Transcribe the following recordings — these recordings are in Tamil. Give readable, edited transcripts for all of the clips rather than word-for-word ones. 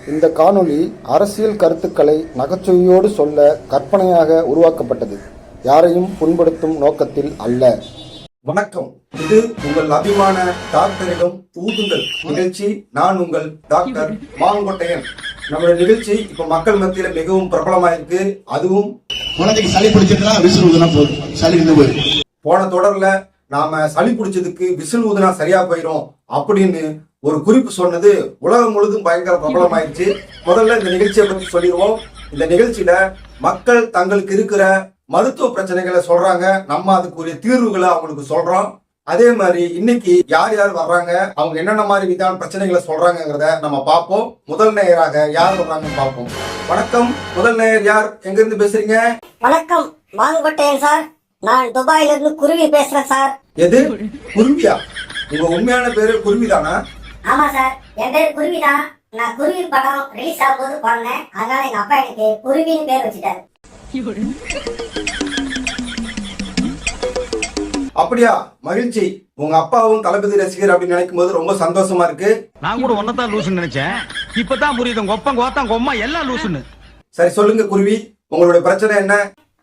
இந்த காணொளி அரசியல் கருத்துக்களை நகைச்சுவையோடு சொல்ல கற்பனையாக உருவாக்கப்பட்டது. யாரையும் புண்படுத்தும் நோக்கத்தில் அல்ல. வணக்கம். இது உங்கள் அபிமான டாக்டரிடம் ஊதுங்கள் நிகழ்ச்சி. நான் உங்கள் டாக்டர் மாங்கொட்டையன். நம்மளுடைய நிகழ்ச்சி இப்ப மக்கள் மத்தியில மிகவும் பிரபலமாயிருக்கு. அதுவும் குழந்தைக்கு சளி பிடிச்சிருந்தா விசில் ஊதுனா போதும், சளி இருந்து போயிடும். போன தொடர்ல நாம சளி பிடிச்சதுக்கு விசில் ஊதுனா சரியா போயிடும் அப்படின்னு ஒரு குறிப்பு சொன்னது உலகம் முழுதும் பயங்கர பிரபலமாயிருச்சு. முதல்ல இந்த நிகழ்ச்சியை பத்தி சொல்லிடுவோம். இந்த நிகழ்ச்சியில மக்கள் தங்களுக்கு இருக்கிற மருத்துவ பிரச்சனைகளை சொல்றாங்க, நம்ம அதுக்குரிய தீர்வுகளை அவங்களுக்கு சொல்றோம். அதே மாதிரி இன்னைக்கு யார் யார் வர்றாங்க, அவங்க என்னென்ன மாதிரி விதமான பிரச்சனைகளை சொல்றாங்கிறத நம்ம பார்ப்போம். முதல் நேயராக யார் வர்றாங்கன்னு பார்ப்போம். வணக்கம். முதல் நேயர் யார், எங்க இருந்து பேசுறீங்க? வணக்கம், மாங்கொட்டையன் சார். நான் துபாயில இருந்து குருவி பேசுறேன் சார். எது, குருவியா? உங்க உண்மையான பேரு குருவிதானா? ஆமா சார், என் பேரு குருவிதான். நான் குருவி படம் ரிலீஸ் ஆகும்போது பாடினேன், அதனால எங்க அப்பா எனக்கு குருவின்னு பேர் வச்சுட்டாரு. அப்படியா, மகிழ்ச்சி. உங்க அப்பாவும் தளபதி ரசிகர் அப்படின்னு நினைக்கும் போது ரொம்ப சந்தோஷமா இருக்கு. நான் கூட ஒன்னதான் லூசுன்னு நினைச்சேன், இப்பதான் புரியுது உங்க ஒப்பம் கோத்தம் கொம்மா எல்லாம் லூசுன்னு. சரி, சொல்லுங்க குருவி, உங்களுடைய பிரச்சனை என்ன?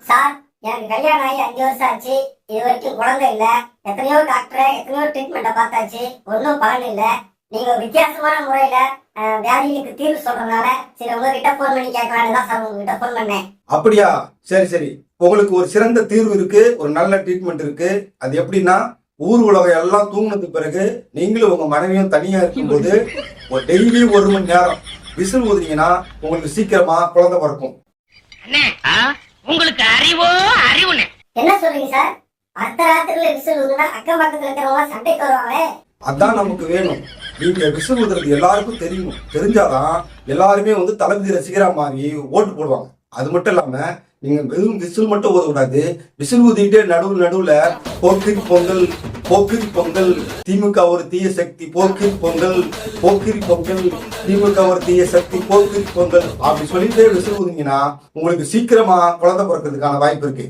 சார், எனக்கு கல்யாணம் ஆகி 5 வருஷம் ஆச்சு. இது வரைக்கும் குழந்தை இல்ல. எத்தனையோ டாக்டர் எத்தனையோ ட்ரீட்மெண்ட்டை பார்த்தாச்சு, ஒன்னும் பலன் இல்ல. நீங்க வித்தியாசமான முறையில வியாதிகளுக்கு தீர்வு சொல்றதுனால சரி உங்ககிட்ட போன் பண்ணி கேட்கலான்னு தான் சார் உங்ககிட்ட போன் பண்ணேன். அப்படியா, சரி சரி. உங்களுக்கு ஒரு சிறந்த தீர்வு இருக்கு, ஒரு நல்ல ட்ரீட்மெண்ட் இருக்கு. அது எப்படின்னா, ஊர் உலகம் எல்லாம் தூங்கினதுக்கு பிறகு நீங்களும் உங்க மனைவியும் தனியா இருக்கும்போது ஒரு டெய்லி 1 மணி நேரம் விசில் ஊதுனீங்கன்னா உங்களுக்கு சீக்கிரமா குழந்தை பிறக்கும். உங்களுக்கு அறிவோ அறிவுன்னு என்ன சொல்றீங்க சார்? அடுத்த ராத்திரில விசில் ஊதுனா அக்கம் பக்கத்துல இருக்கிறவங்க சண்டைக்கு வருவாங்களே. அதான் நமக்கு வேணும். நீங்க விசில் ஊதுறது எல்லாருக்கும் தெரியும். தெரிஞ்சாதான் எல்லாருமே தளபதி ரசிகரா மாறி ஓட்டு போடுவாங்க. அது மட்டும் இல்லாம நீங்க வெறும் விசில் மட்டும் ஊதக்கூடாது. விசில் ஊதிட்டு நடுவுல போக்கிரி பொங்கல், போக்கிரி பொங்கல், திமுக ஒரு தீய சக்தி, போக்கிரி பொங்கல், போக்கிரி பொங்கல், திமுக ஒரு தீய சக்தி, போக்கிரி பொங்கல் அப்படி சொல்லிட்டு விசில் ஊதிங்கன்னா உங்களுக்கு சீக்கிரமா குழந்தை பிறக்கிறதுக்கான வாய்ப்பு இருக்கு.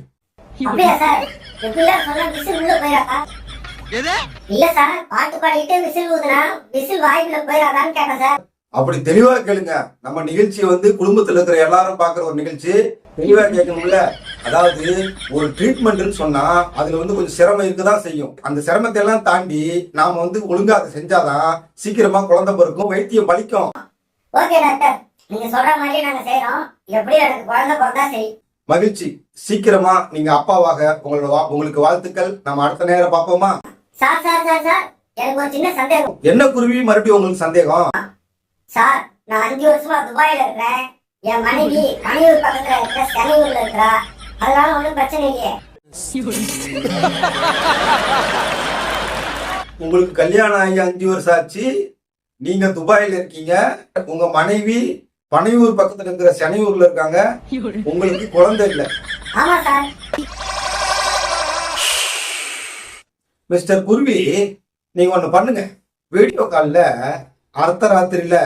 அப்படியா சார்? எப்படிலாம் சொன்னா விசில் உள்ள போயிடாதா? இல்ல சார், பாட்டு பாடிட்டு விசில் ஊதுனா விசில் வாய்க்குள்ள போயிடாதான்னு கேட்டேன் சார். அப்படி தெளிவா கேளுங்க. நம்ம நிகழ்ச்சி குடும்பத்துல இருக்கிற எல்லாரும் பாக்குற ஒரு நிகழ்ச்சி. தெளிவா கேட்கணும்ல. அதாவது ஒரு ட்ரீட்மெண்ட்னு சொன்னா அதுல கொஞ்சம் சிரமம் இருக்குதான் செய்யும். அந்த சிரமத்தை எல்லாம் தாண்டி நாம ஒழுங்கா அதை செஞ்சாதான் சீக்கிரமா குழந்தை பிறக்கும், வைத்தியம் பலிக்கும். ஓகே டாக்டர், நீங்க சொல்ற மாதிரி நாங்க செய்யறோம். எப்படி எனக்கு குழந்தை பிறந்தா சரி. மகிழ்ச்சி. சீக்கிரமா நீங்க அப்பாவாக உங்களுக்கு வாழ்த்துக்கள். நம்ம அடுத்த நேரம் பார்ப்போமா? சார் சார் சார் சார், எனக்கு ஒரு சின்ன சந்தேகம். என்ன குருவி, மறுபடியும் உங்களுக்கு சந்தேகம்? சார், நான் 5 வருஷமா துபாயில இருக்கிறேன். என் மனைவி பணியூர் பக்கத்துல இருக்கிற சனியூர்ல இருக்கிறா. அதனால ஒன்றும் பிரச்சனை இல்லையே. உங்களுக்கு கல்யாணம் ஆகி 5 வருஷம் ஆச்சு. நீங்க துபாயில இருக்கீங்க. உங்க மனைவி பனையூர் பக்கத்துல இருக்கிற சனியூர்ல இருக்காங்க. உங்களுக்கு குழந்தை இல்ல. ஆமா சார். மிஸ்டர் குருவி, நீங்க ஒண்ணு பண்ணுங்க. வீடியோ கால்ல அடுத்த ராத்திரியில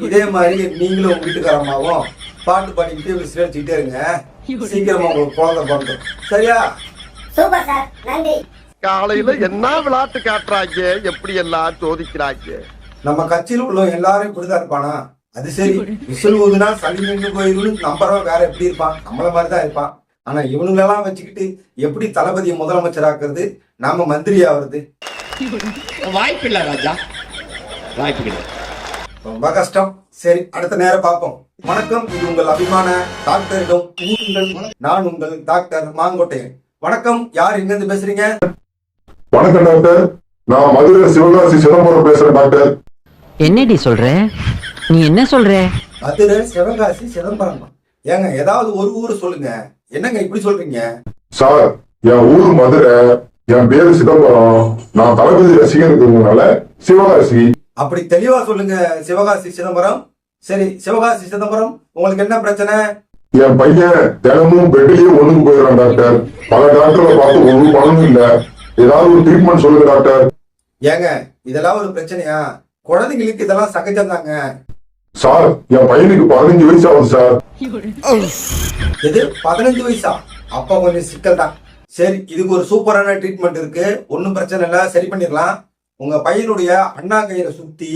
இதே மாதிரி நீங்களும் உங்க வீட்டுக்காரமாவும் பாட்டு பாடிக்கிட்டு விசிலடிச்சுட்டே இருங்க. சீக்கிரமா உங்களுக்கு குழந்தை பிறக்கும். சரியா? சூப்பர் சார், நன்றி. காலையில என்ன விளையாட்டு காட்டுறாங்க, எப்படி எல்லாம் சோதிக்கிறாங்க. நம்ம கட்சியில் உள்ள எல்லாரும் இப்படிதான் இருப்பானா? அது சரி, விசில் ஊதுனா சளி நின்று போயிருந்து நம்புறவன் வேற எப்படி இருப்பான்? நம்மள மாதிரிதான் இருப்பான். ஆனா இவனுங்களெல்லாம் வச்சுக்கிட்டு எப்படி தளபதியை முதலமைச்சராக்குறது, நாம மந்திரி ஆகுறது? வாய்ப்பு இல்ல ராஜா, வாய்ப்பு இல்லை. ரொம்ப கஷ்டம். சரி, அடுத்த நேரம் பார்ப்போம். வணக்கம். இது உங்கள் அபிமான டாக்டரிடம் ஊதுங்கள். நான் உங்கள் டாக்டர் மாங்கொட்டையன். வணக்கம். யார், எங்க இருந்து பேசுறீங்க? வணக்கம் டாக்டர், நான் மதுரை சிவகாசி சிதம்பரம் பேசுறேன் டாக்டர். என்னடி சொல்ற? நீ என்ன சொல்ற? மதுரை சிவகாசி சிதம்பரம். ஏங்க, ஏதாவது ஒரு ஊரு சொல்லுங்க. என்னங்க இப்படி சொல்றீங்க? சார், என் ஊர் மதுரை, என் பேரு சிதம்பரம். நான் தளபதி ரசிகர்னால சிவகாசி. அப்படி தெளிவா சொல்லுங்க. சிவகாசி சிதம்பரம். சரி, சிவகாசி சிதம்பரம், உங்களுக்கு என்ன பிரச்சனை? என் பையன் தினமும் பெட்லயே ஒண்ணுக்கு போயிடறான் டாக்டர். பல டாக்டர்ல பார்த்து ஒரு பலனும் இல்ல. ஏதாவது ஒரு ட்ரீட்மெண்ட் சொல்லுங்க டாக்டர். ஏங்க, இதெல்லாம் ஒரு பிரச்சனையா? குழந்தைங்களுக்கு இதெல்லாம் சகஜம் தாங்க. சார், என் பையனுக்கு 15 வயசு ஆகுது சார். எது, 15 வயசா? அப்ப கொஞ்சம் சிக்கல் தான். சரி, இதுக்கு ஒரு சூப்பரான ட்ரீட்மெண்ட் இருக்கு. ஒன்னும் பிரச்சனை இல்ல, சரி பண்ணிடலாம். உங்க பையனுடைய அண்ணா கையில சுத்தி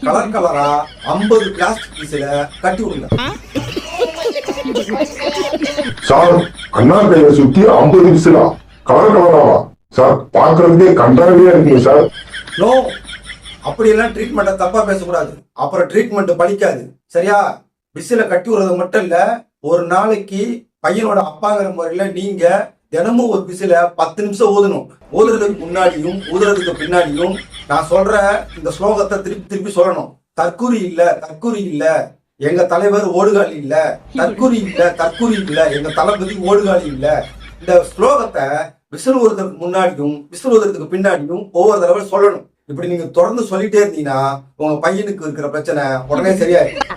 கலர் கலரா 50 பிளாஸ்டிக் பீஸ்ல கட்டி விடுங்க. சார் அண்ணா கையில சுத்தி 50 விசிலா கலர் கலராவா சார்? பாக்குறதுக்கே கண்டாவே இருக்குங்க சார். நோ, அப்படியெல்லாம் ட்ரீட்மெண்ட்டை தப்பா பேசக்கூடாது. அப்புறம் ட்ரீட்மெண்ட் பலிக்காது. சரியா? விசில கட்டி விடுறது மட்டும் இல்ல, ஒரு நாளைக்கு பையனோட அப்பாங்கிற முறையில நீங்க தினமும் ஒரு விசில 10 நிமிஷம் ஊதணும். ஊதுறதுக்கு முன்னாடியும் ஊதுறதுக்கு பின்னாடியும் நான் சொல்ற இந்த ஸ்லோகத்தை திருப்பி திருப்பி சொல்லணும். தற்குறி இல்ல, தற்குறி இல்ல, எங்க தலைவர் ஓடுகாலி இல்ல. தற்குறி இல்ல, தற்குறி இல்ல, எங்க தளபதி ஓடுகாலி இல்ல. இந்த ஸ்லோகத்தை விசில் ஊதுறதுக்கு முன்னாடியும் விசில் ஊதுறதுக்கு பின்னாடியும் ஒவ்வொரு தடவை சொல்லணும். இப்படி நீங்க தொடர்ந்து சொல்லிட்டே இருந்தீங்கன்னா உங்க பையனுக்கு இருக்கிற பிரச்சனை உடனே சரியாயிடும்.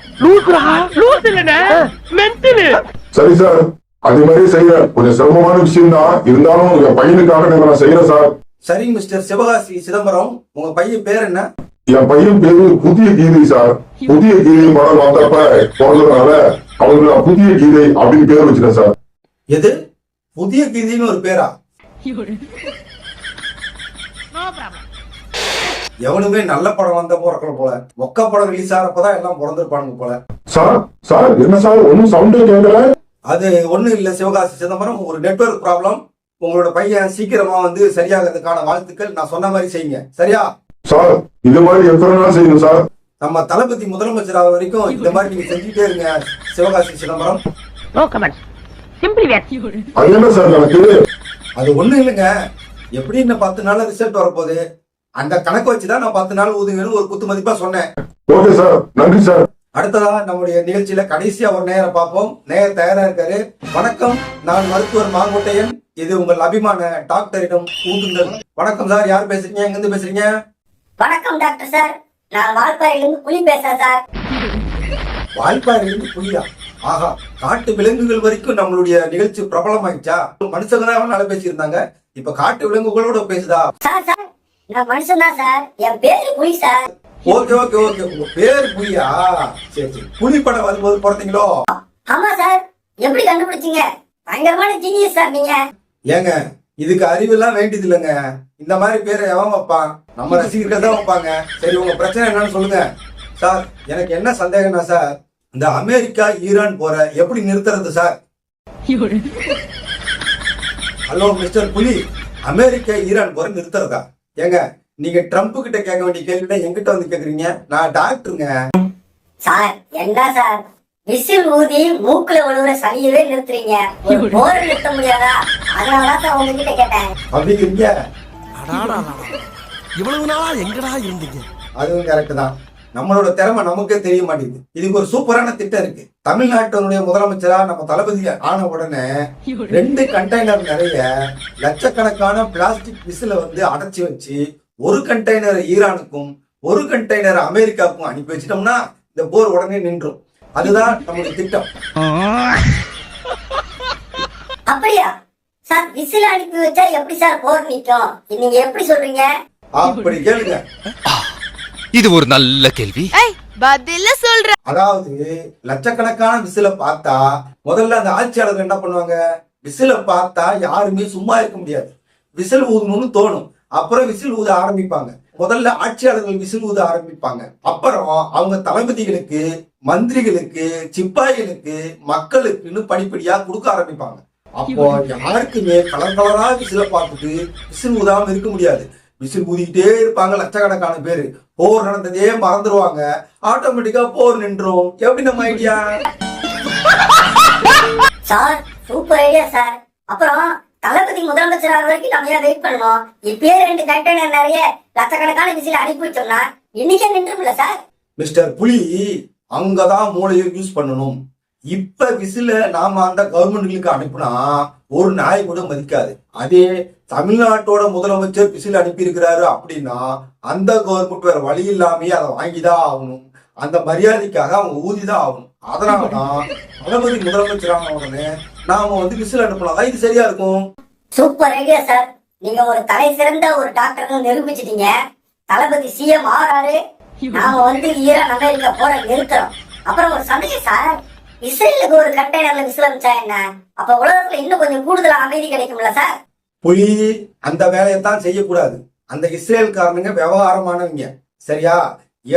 சரி சார், அதே மாதிரி செய்ய கொஞ்சம் சிரமமான விஷயம் தான், இருந்தாலும் என் பையனுக்காக நான் செய்யறேன் சார். சரி மிஸ்டர் சிவகாசி சிதம்பரம், உங்க பையன் பேர் என்ன? என் பையன் பேரு புதிய கீதை சார். புதிய கீதை படம் வந்தப்ப பிறந்ததுனால அவங்களுக்கு நான் புதிய கீதை அப்படின்னு பேர் வச்சிட்டேன் சார். எது புதிய கீதைன்னு ஒரு பேரா? எவனுமே நல்ல படம் வந்த பிறக்கல போல, மொக்க படம் ரிலீஸ் ஆகிறப்பதான் எல்லாம் பிறந்திருப்பானுங்க போல. சார் சார் என்ன சார் ஒன்னும் சவுண்டே கேட்கல? அது ஒண்ணும் இல்ல சிவகாசி சிதம்பரம், ஒரு நெட்வொர்க் ப்ராப்ளம். உங்களோட பையன் சீக்கிரமா வந்து சரியாகிறதுக்கான வாழ்த்துக்கள். நான் சொன்ன மாதிரி செய்யுங்க. சரியா? சார் இது மாதிரி எத்தனை நாள் செய்யணும் சார்? நம்ம தளபதி முதலமைச்சர் ஆகிற வரைக்கும் இந்த மாதிரி நீங்க செஞ்சுட்டே இருங்க சிவகாசி சிதம்பரம். அது என்ன சார் கணக்கு? அது ஒண்ணும் இல்லைங்க, எப்படி இன்னும் 10 நாள்ல ரிசல்ட் வரப்போகுது, அந்த கணக்கு வச்சுதான் நான் 10 நாள் ஊதுங்கன்னு ஒரு குத்து மதிப்பா சொன்னேன். ஓகே சார், நன்றி சார். அடுத்ததா நம்முடைய நிகழ்ச்சியில கடைசியா ஒரு நேரம் பார்ப்போம். நேரம் தயாரா இருக்காரு. வணக்கம், நான் மருத்துவர் மாங்குட்டையன். இது உங்கள் அபிமான டாக்டரிடம் ஊதுங்கள். வணக்கம் சார், யார் பேசுறீங்க, எங்க இருந்து பேசுறீங்க? வணக்கம் டாக்டர் சார், நான் வால்பாறையிலிருந்து புலி பேசுறேன் சார். வால்பாறையிலிருந்து புலியா? ஆஹா, காட்டு விலங்குகள் வரைக்கும் நம்மளுடைய நிகழ்ச்சி பிரபலம் ஆயிடுச்சா? மனுஷங்க தான் நல்லா பேசியிருந்தாங்க, இப்ப காட்டு விலங்குகளோட பேசுதா? சார் சார், நான் மனுஷன் தான் சார், என் பேரு புலி சார். ஓகே ஓகே ஓகே, உங்க பேர் புலியா? சரி சரி, புலி படம் வரும்போது பிறந்தீங்களோ? ஆமா சார், எப்படி கண்டுபிடிச்சீங்க? பயங்கரமான ஜீனியஸ் சார் நீங்க. ஏங்க, இதுக்கு அறிவெல்லாம் வேண்டியது இல்லைங்க. இந்த மாதிரி பேரை எவன் வைப்பான்? நம்ம ரசிகர்கள் தான் வைப்பாங்க. சரி, உங்க பிரச்சனை என்னன்னு சொல்லுங்க. சார், எனக்கு என்ன சந்தேகம்னா சார், இந்த அமெரிக்கா ஈரான் போற எப்படி நிறுத்துறது சார்? ஹலோ மிஸ்டர் புலி, அமெரிக்கா ஈரான் போற நிறுத்துறதா? ஏங்க, நீங்க ட்ரம்ப் கிட்ட கேட்க வேண்டிய கேள்வியில என்கிட்ட வந்து கேக்குறீங்க. நான் டாக்டருங்க. சார் என்ன சார், விசில் ஊதி மூக்குல விழுவுற சளியவே நிறுத்துறீங்க, ஒரு போரை நிறுத்த முடியாதா? அதனாலதான் சார் உங்ககிட்ட கேட்டேன். அப்படிங்கிறீங்க? இவ்வளவு நாளா எங்கடா இருந்தீங்க? அதுவும் கரெக்ட் தான். நம்மளோட திறமை நமக்கே தெரிய மாட்டேங்குது. இதுக்கு ஒரு சூப்பரான திட்டம் இருக்கு. தமிழ்நாட்டினுடைய முதலமைச்சரா நம்ம தளபதி ஆன உடனே 2 கண்டெய்னர் நிறைய லட்சக்கணக்கான பிளாஸ்டிக் விசில வந்து அடைச்சி வச்சு ஒரு கண்டெய்னர் ஈரானுக்கும் ஒரு கண்டெய்னர் அமெரிக்காவுக்கும் அனுப்பி வச்சிட்டோம்னா இந்த போர் உடனே நின்றும். அதுதான் நம்முடைய திட்டம். அப்படியா சார்? விசில் அனுப்பி வச்சா எப்படி சார் போர் நிக்கும்? நீங்க எப்படி சொல்றீங்க? அப்படி கேளுங்க. இது ஒரு நல்ல கேள்வி. பதில சொல்ற. அதாவது லட்சக்கணக்கான விசில பார்த்தா முதல்ல அந்த ஆட்சியாளர்கள் என்ன பண்ணுவாங்க? விசில பார்த்தா யாருமே சும்மா இருக்க முடியாது, விசில் ஊதணும்னு தோணும். அப்புறம் விசில் ஊத ஆரம்பிப்பாங்க. முதல்ல ஆட்சியாளர்கள் விசில் ஊத ஆரம்பிப்பாங்க. அப்புறம் அவங்க தளபதிகளுக்கு, மந்திரிகளுக்கு, சிப்பாய்களுக்கு, மக்களுக்குன்னு படிப்படியா கொடுக்க ஆரம்பிப்பாங்க. அப்போ யாருக்குமே கலர் கலரா விசில பார்த்துட்டு விசில் ஊதாம இருக்க முடியாது. விசில் ஊதிக்கிட்டே இருப்பாங்க லட்சக்கணக்கான பேரு. போர் நடந்ததே மறந்துடுவாங்க. ஆட்டோமேட்டிக்கா போர் நின்றும். எப்படி நம்ம idea? Sir super idea sir. அப்புறம் தளபதி முதலமைச்சர் ஆகிற வரைக்கும் நம்ம ஏன் வெயிட் பண்ணணும்? இப்பயே 2 கண்டெய்னர் நிறைய லட்சக்கணக்கான விசில் அனுப்பி வச்சோம்னா இன்னைக்கே நின்றும்ல சார்? மிஸ்டர் புலி, அங்கதான் மூளையை யூஸ் பண்ணணும். இப்ப விசில நாம அந்த கவர்மெண்ட்களுக்கு அனுப்புனா ஒரு நாய் கூட மதிக்காது. அதே தமிழ்நாட்டோட முதலமைச்சர் விசில் அனுப்பி இருக்கிறாரு அப்படின்னா அந்த கவர்மெண்ட் வேற வழி இல்லாமயே அதை வாங்கிதான் ஆகணும். அந்த மரியாதைக்காக அவங்க ஊதிதான் ஆகணும். அதனாலதான் தளபதி முதலமைச்சரான உடனே நாம வந்து விசில் அனுப்பலாம். இது சரியா இருக்கும். Super idea sir. நீங்க ஒரு தலை சிறந்த ஒரு டாக்டர் நிரூபிச்சிட்டீங்க. தளபதி சிஎம் ஆறாரு, நாம வந்து ஈரான் அமெரிக்கா போற நிறுத்துறோம். அப்புறம் ஒரு சந்தேகம் சார், இஸ்ரேலுக்கு ஒரு கண்டெய்னர்ல விசில் அனுப்பிச்சா என்ன? அப்ப உலகத்துல இன்னும் கொஞ்சம் கூடுதலா அமைதி கிடைக்கும்ல சார்? புலி அந்த வேலையைத்தான் செய்யக்கூடாது. அந்த இஸ்ரேல்காரனுங்க விவகாரமானவங்க, சரியா?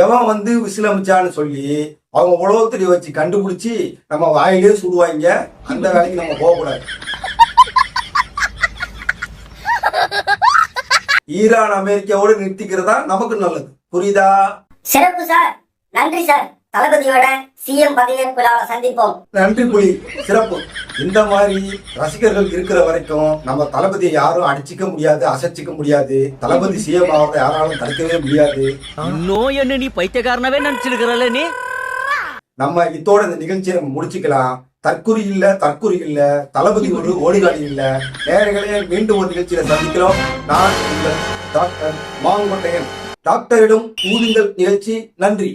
எவன் வந்து விசில் அமைச்சான்னு சொல்லி அவங்க உலகத்திலே வச்சு கண்டுபிடிச்சி நம்ம வாயிலே சுடுவாங்க. அந்த வேலைக்கு நம்ம போகக்கூடாது. ஈரான் அமெரிக்காவோடு நிறுத்திக்கிறதா நமக்கு நல்லது. புரியுதா? சிறப்பு சார், நன்றி சார். தளபதியோட சிஎம் பதவியேற்பு விழாவை சந்திப்போம். நன்றி புலி, சிறப்பு. இந்த மாதிரி ரசிகர்கள் இருக்கிற வரைக்கும் நம்ம தளபதியை யாரும் அடிச்சிக்க முடியாது, அசைச்சிக்க முடியாது. தளபதி சிஎம் ஆகிறத யாராலும் தடுக்கவே முடியாது. இன்னும் என்ன நீ பைத்தியக்காரனவே நினைச்சிருக்கிறல்ல நீ? நம்ம இதோட இந்த நிகழ்ச்சியை முடிச்சுக்கலாம். தற்குறி இல்ல, தளபதி ஒரு ஓடிகாலி இல்ல. நேயர்களே, மீண்டும் ஒரு நிகழ்ச்சியில சந்திக்கிறோம். நான் உங்கள் டாக்டர் மாங்கொட்டையன். டாக்டரிடம் ஊதுங்கள் நிகழ்ச்சி. நன்றி.